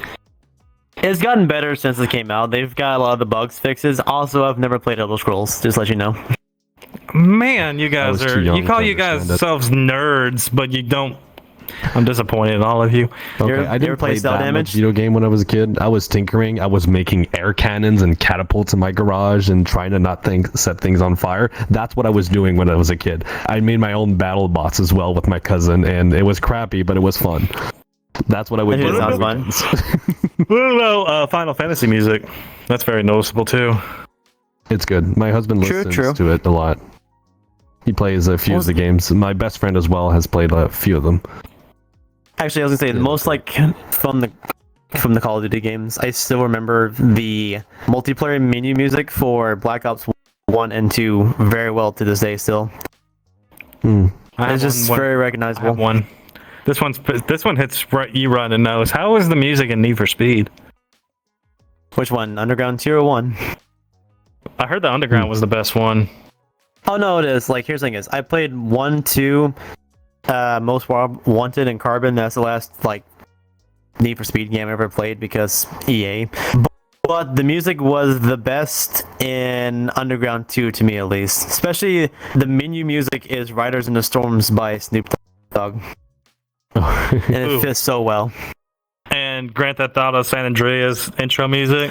It's gotten better since it came out. They've got a lot of the bugs fixes. Also, I've never played Elder Scrolls. Just to let you know. Man, you guys was are. too young You call to you guys understand it. yourselves nerds, but you don't. I'm disappointed in all of you. Okay, You I ever didn't play play Cell that Damage? much video game when I was a kid. I was tinkering. I was making air cannons and catapults in my garage and trying to not set things on fire. That's what I was doing when I was a kid. I made my own battle bots as well with my cousin, and it was crappy, but it was fun. That's what I would It do. sounds fun. What about Final Fantasy music? That's very noticeable too. It's good. My husband True, listens true. to it a lot. He plays a few of the games. My best friend as well has played a few of them. Actually, I was gonna say the most like from the Call of Duty games. I still remember the multiplayer menu music for Black Ops 1 and 2 very well to this day. Still, it's just very I recognizable. have one. This one hits you right in the nose. How is the music in Need for Speed? Which one? Underground 2 or 1? I heard the Underground was the best one. Oh no, it is. Like, here's the thing: is I played 1, 2, Most Wanted, and Carbon. That's the last like Need for Speed game I ever played because EA. But the music was the best in Underground 2 to me, at least. Especially the menu music is "Riders in the Storms" by Snoop Dogg, and it Ooh. fits so well. And Grand Theft Auto San Andreas intro music.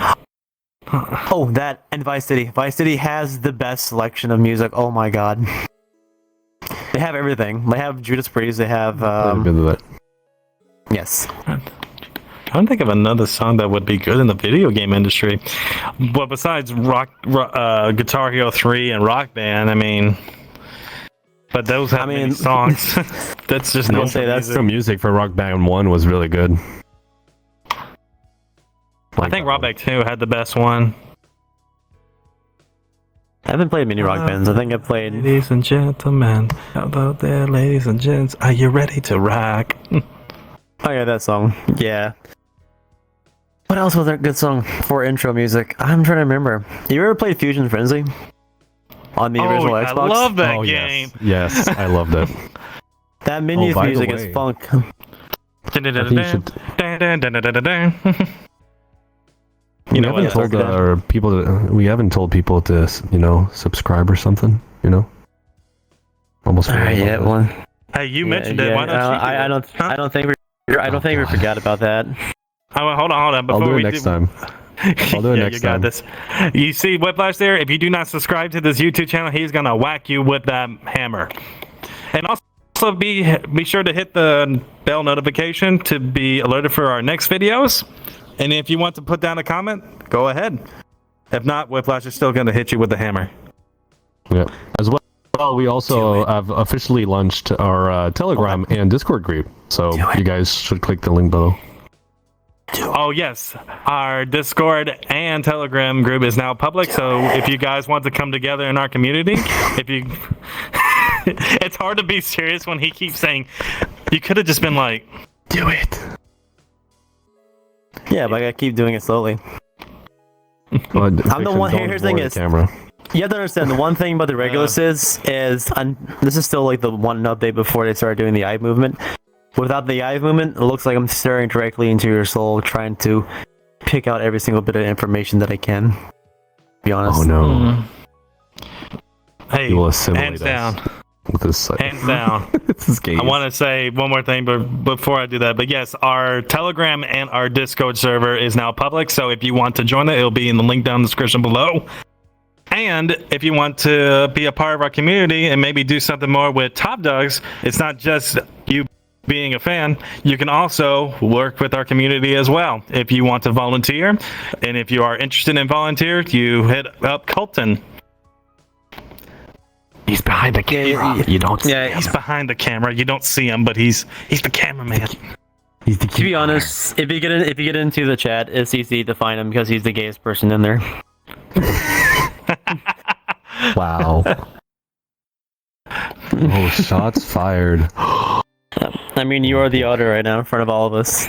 Oh, that and Vice City. Vice City has the best selection of music. Oh my god. They have everything. They have Judas Priest. They have Quite a bit of that. yes. I don't think of another song that would be good in the video game industry. But besides Guitar Hero 3 and Rock Band, I mean, but those have many songs. That's just I no will say that's The music for Rock Band 1 was really good. I think Rock Band 2 had the best one. I haven't played many rock bands. I think I've played. Ladies and gentlemen, how about there, ladies and gents? Are you ready to rock? Oh yeah, that song. Yeah. What else was a good song for intro music? I'm trying to remember. You ever played Fusion Frenzy on the original Xbox? I love that Oh, game. Yes, I loved it. That menu by the music way, is funk. You know we what? haven't told people we haven't told people to subscribe or something. Almost. Alright, yeah, one. Hey, you mentioned it. Why don't you? I don't think we forgot about that. Oh, hold on. I'll do it next time. I'll do it next you got time. this. You see Whiplash there? If you do not subscribe to this YouTube channel, he's gonna whack you with that hammer. And also be sure to hit the bell notification to be alerted for our next videos. And if you want to put down a comment, go ahead. If not, Whiplash is still gonna hit you with the hammer. Yeah. As well, we also have officially launched our Telegram and Discord group, so you guys should click the link below. Oh yes, our Discord and Telegram group is now public. So if you guys want to come together in our community, it's hard to be serious when he keeps saying, you could have just been like, do it. Yeah, but I gotta keep doing it slowly. I'm the one- here's the thing is- camera. You have to understand the one thing about the Regulus is this is still like the one update before they start doing the eye movement. Without the eye movement, it looks like I'm staring directly into your soul, trying to pick out every single bit of information that I can. To be honest. Oh no. Hey, He will assimilate hands us down. with this site. Hands down. This is gay. I want to say one more thing, but before I do that, but yes, our Telegram and our Discord server is now public. So if you want to join it, it'll be in the link down in the description below. And if you want to be a part of our community and maybe do something more with Top Dogs, it's not just you being a fan. You can also work with our community as well. If you want to volunteer, and if you are interested in volunteer, you hit up Coltyn. He's behind the camera. You don't see him. He's behind the camera. You don't see him, but he's the cameraman. He's the To be honest, if you get into the chat, it's easy to find him because he's the gayest person in there. Wow. Oh, shots fired. I mean, you are the otter right now in front of all of us.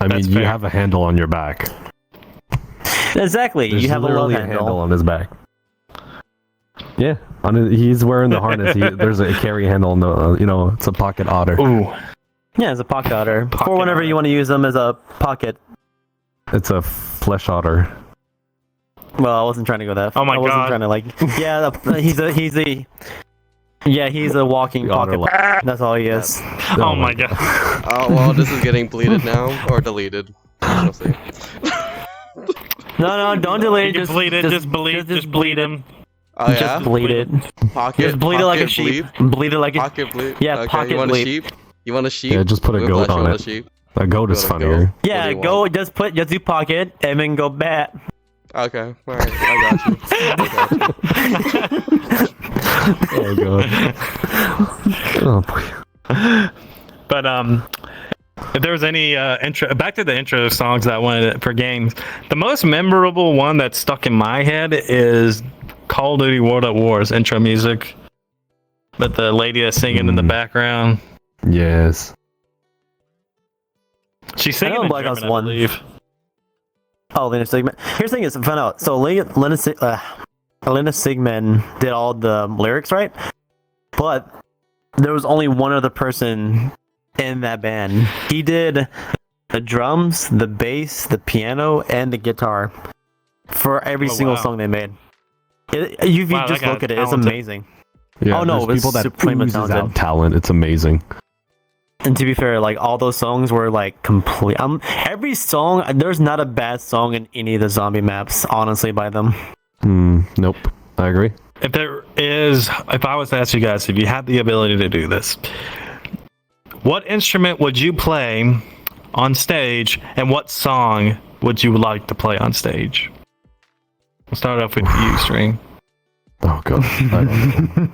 I mean, you have a handle on your back. Exactly. There's you have a love literally handle. on his back. Yeah, he's wearing the harness. There's a carry handle on the, it's a pocket otter. Ooh. Yeah, it's a pocket otter. Or whenever you want to use them as a pocket. It's a flesh otter. Well, I wasn't trying to go that far. Oh my I wasn't God. trying to he's a walking Otter pocket. That's all he is. Oh my God. Oh, well, this is getting bleeded now, or deleted. We'll see. No, don't delete it. Just bleed it. Just bleed him. Oh, yeah? Just bleed it. Pocket, Just bleed it like a sheep. Bleed it like a Pocket bleed? Yeah, okay, pocket you want bleed. a sheep? You want a sheep? Yeah, just put a goat Whiplash, you on want it. a sheep? A goat is You want a funnier. goat? Yeah, What do you go want? just do pocket and then go bat. Okay, alright, I got you. Oh god. Oh boy. But if there was any intro, back to the intro songs that I wanted for games, the most memorable one that stuck in my head is Call of Duty World at War's intro music. But the lady that's singing in the background, Yes. she's singing in Black Ops German, I 1. believe. Oh, Lena Sigmund. Here's the thing is, I found out. So Lena Sigmund did all the lyrics, right? But there was only one other person in that band. He did the drums, the bass, the piano, and the guitar for every single wow. song they made. If you Wow, just that look at it, guy's it's amazing. Yeah, Oh, no, there's it's people that supremely oozes talented. out talent. It's amazing. And to be fair, like all those songs were like complete. Every song, there's not a bad song in any of the zombie maps, honestly, by them. Nope. I agree. If I was to ask you guys, if you had the ability to do this, what instrument would you play on stage, and what song would you like to play on stage? We'll start off with you, String. Oh god.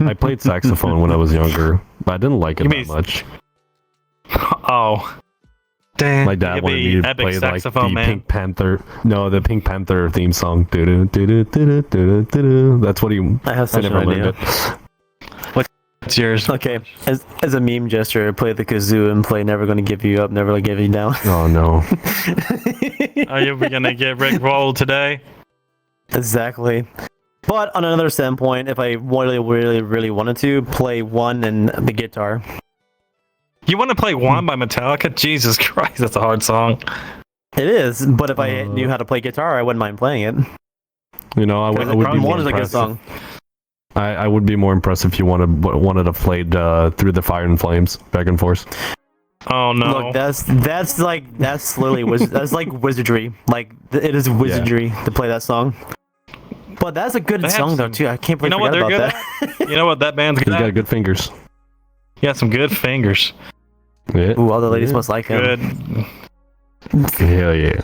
I played saxophone when I was younger, but I didn't like it You that mean- much. Oh, damn! My dad wanted me to epic play like the saxophone, man. Pink Panther. No, the Pink Panther theme song. Do-do-do-do-do-do-do-do. That's what he. I have I such an never learned idea. it. It's yours. Okay, as a meme gesture, play the kazoo and play "Never Gonna Give You Up, Never Gonna Give You Down." Oh no. Are you gonna get Rick rolled today? Exactly. But on another standpoint, if I really wanted to play one and the guitar, You want to play "One" by Metallica? Jesus Christ, that's a hard song. it is. But if I knew how to play guitar, I wouldn't mind playing it. You know, I would be One more is a good impressed. song. I would be more impressed if you wanted to play Through the Fire and Flames back and forth. Oh no! Look, that's literally that's like wizardry. Like it is wizardry to play that song. But that's a good They have song though some- too. I can't You believe know I what they're forgot good about that. You know what that band's He's good got at? good fingers. He got some good fingers. Yeah. Ooh, all the ladies must like him. Good. Hell yeah.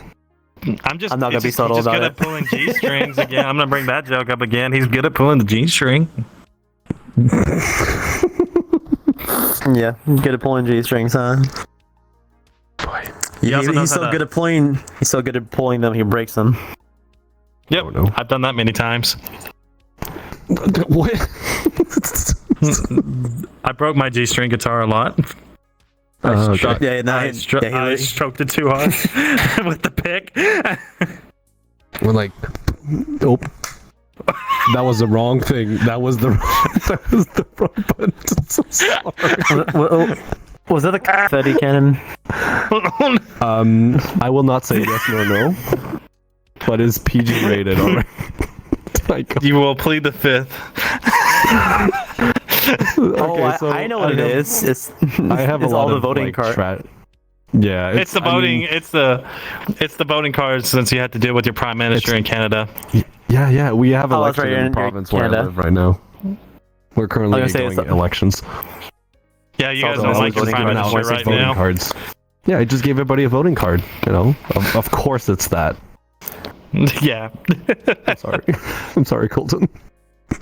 I'm not gonna be subtle he's just about good it. at pulling G strings again. I'm gonna bring that joke up again. He's good at pulling the G string. Yeah, good at pulling G strings, huh? He also knows He's how so to- good at pulling. He's so good at pulling them. He breaks them. Yep, Oh, no. I've done that many times. What? I broke my G string guitar a lot. Okay. Yeah, no, I stroked it too hard with the pick. We're like, nope. That was the wrong thing. That was the wrong button. I'm so sorry. Was that a confetti cannon? I will not say yes nor no, but is PG rated alright? You will plead the fifth. I know what it is. I have it's a lot all the of voting card. Yeah, It's the voting. It's the voting cards since you had to deal with your prime minister in Canada. Yeah. We have that's elections right, in in the province where I Canada. live right now. We're currently doing elections. Yeah, you guys also don't always like your voting prime cards. minister right voting now. cards. Yeah, I just gave everybody a voting card. You know, of course it's that. Yeah. I'm sorry. I'm sorry, Coltyn. But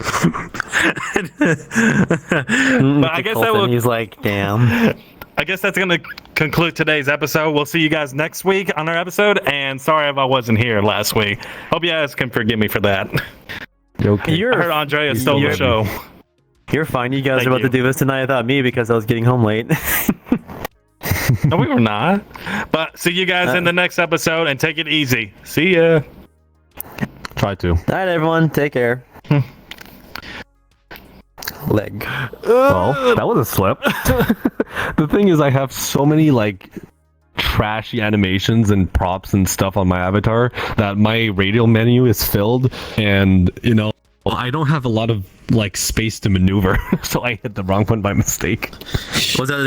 I guess that will. He's like, damn. I guess that's going to conclude today's episode. We'll see you guys next week on our episode. And sorry if I wasn't here last week. Hope you guys can forgive me for that. Okay. I heard Andrea stole the show. You're fine. You guys Thank are about you. to do this tonight without me because I was getting home late. No, we were not. But see you guys in the next episode and take it easy. See ya. Try to. All right, everyone. Take care. Leg. Well, that was a slip. The thing is, I have so many like trashy animations and props and stuff on my avatar that my radial menu is filled, and you know, I don't have a lot of like space to maneuver, so I hit the wrong one by mistake. Was that